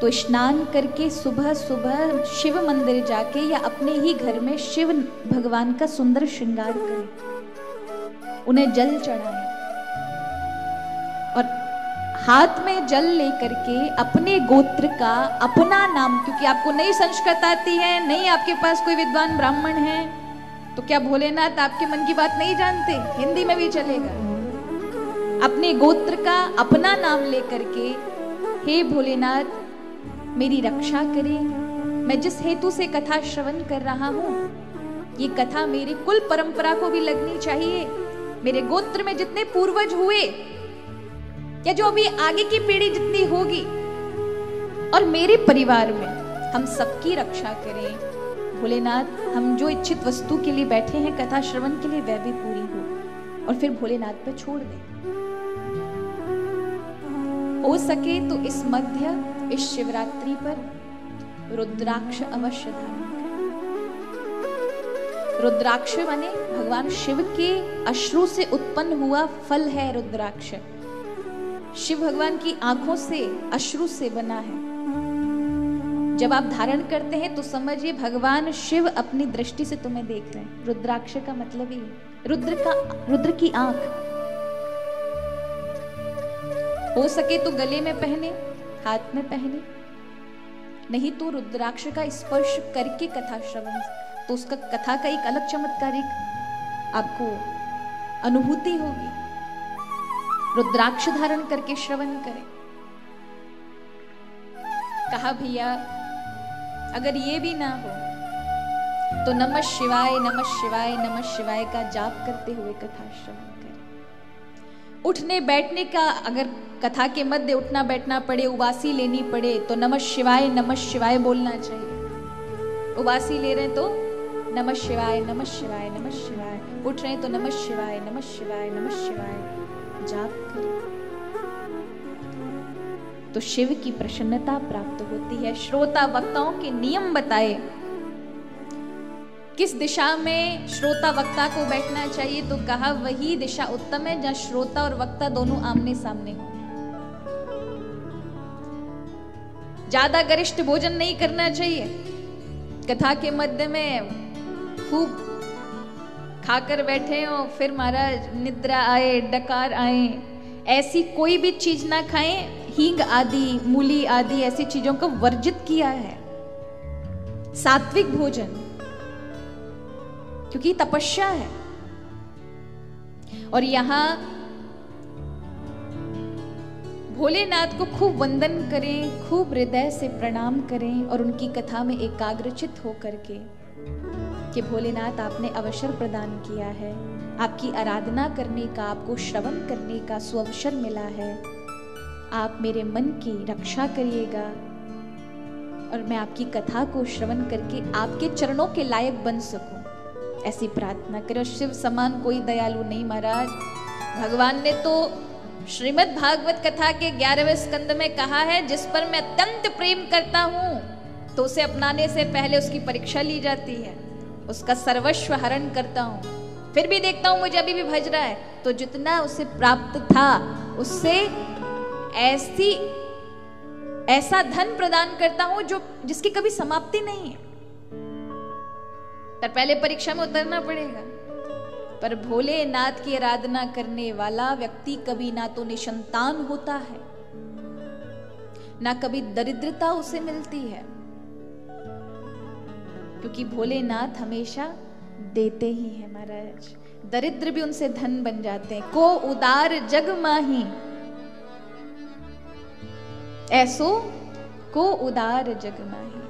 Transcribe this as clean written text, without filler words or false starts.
तो स्नान करके सुबह सुबह शिव मंदिर जाके या अपने ही घर में शिव भगवान का सुंदर श्रृंगार करें, उन्हें जल चढ़ाएं और हाथ में जल लेकर के अपने गोत्र का अपना नाम, क्योंकि आपको नई संस्कृत आती है, नहीं आपके पास कोई विद्वान ब्राह्मण है, तो क्या भोलेनाथ आपके मन की बात नहीं जानते? हिंदी में भी चलेगा। अपने गोत्र का अपना नाम लेकर के, हे भोलेनाथ मेरी रक्षा करे, मैं जिस हेतु से कथा श्रवण कर रहा हूं, ये कथा मेरी कुल परंपरा को भी लगनी चाहिए। मेरे गोत्र में जितने पूर्वज हुए या जो अभी आगे की पीढ़ी जितनी होगी और मेरे परिवार में, हम सबकी रक्षा करें। भोलेनाथ हम जो इच्छित वस्तु के लिए बैठे हैं कथा श्रवण के लिए, वह भी पूरी हो, और फिर भोलेनाथ पे छोड़ दें। हो सके तो इस मध्य, इस शिवरात्रि पर रुद्राक्ष अवश्य धारण करें। रुद्राक्ष माने भगवान शिव के अश्रु से उत्पन्न हुआ फल है रुद्राक्ष। शिव भगवान की आंखों से, अश्रु से बना है। जब आप धारण करते हैं तो समझिए भगवान शिव अपनी दृष्टि से तुम्हें देख रहे हैं। रुद्राक्ष का मतलब ही रुद्र की आंख। हो सके तो गले में पहने, हाथ में पहने, नहीं तो रुद्राक्ष का स्पर्श करके कथा श्रवण, तो उसका कथा का एक अलग चमत्कारिक आपको अनुभूति होगी। रुद्राक्ष धारण करके श्रवण करें। कहा भैया अगर ये भी ना हो तो नमः शिवाय नमः शिवाय नमः शिवाय का जाप करते हुए कथा श्रवण करें। उठने बैठने का, अगर कथा के मध्य उठना बैठना पड़े, उबासी लेनी पड़े, तो नमः शिवाय बोलना चाहिए। उबासी ले रहे हैं तो नमः शिवाय नमः शिवाय नमः शिवाय, उठ रहे हैं तो नमः शिवाय नमः शिवाय नमः शिवाय जाप करें, तो शिव की प्रसन्नता प्राप्त होती है। श्रोता वक्ताओं के नियम बताए, किस दिशा में श्रोता वक्ता को बैठना चाहिए, तो कहा वही दिशा उत्तम है जहां श्रोता और वक्ता दोनों आमने सामने हो। ज्यादा गरिष्ठ भोजन नहीं करना चाहिए। कथा के मध्य में खूब खाकर बैठे हो, फिर महाराज निद्रा आए, डकार आए, ऐसी कोई भी चीज ना खाएं। हींग आदि, मूली आदि ऐसी चीजों को वर्जित किया है। सात्विक भोजन, क्योंकि तपस्या है। और यहां भोलेनाथ को खूब वंदन करें, खूब हृदय से प्रणाम करें और उनकी कथा में एकाग्रचित होकर के कि भोलेनाथ आपने अवसर प्रदान किया है, आपकी आराधना करने का, आपको श्रवण करने का सुअवसर मिला है, आप मेरे मन की रक्षा करिएगा और मैं आपकी कथा को श्रवण करके आपके चरणों के लायक बन सकूं, ऐसी प्रार्थना करें। शिव समान कोई दयालु नहीं महाराज। भगवान ने तो श्रीमद् भागवत कथा के 11वें स्कंद में कहा है, जिस पर मैं अत्यंत प्रेम करता हूं तो उसे अपनाने से पहले उसकी परीक्षा ली जाती है, उसका सर्वस्व हरण करता हूं, फिर भी देखता हूं मुझे अभी भी भज रहा है, तो जितना उसे प्राप्त था उससे ऐसा धन प्रदान करता हूं जो जिसकी कभी समाप्ति नहीं है। तो पहले परीक्षा में उतरना पड़ेगा। पर भोलेनाथ की आराधना करने वाला व्यक्ति कभी ना तो निसंतान होता है, ना कभी दरिद्रता उसे मिलती है, क्योंकि भोलेनाथ हमेशा देते ही है महाराज। दरिद्र भी उनसे धन बन जाते हैं। को उदार जग माही, ऐसो को उदार जग माही।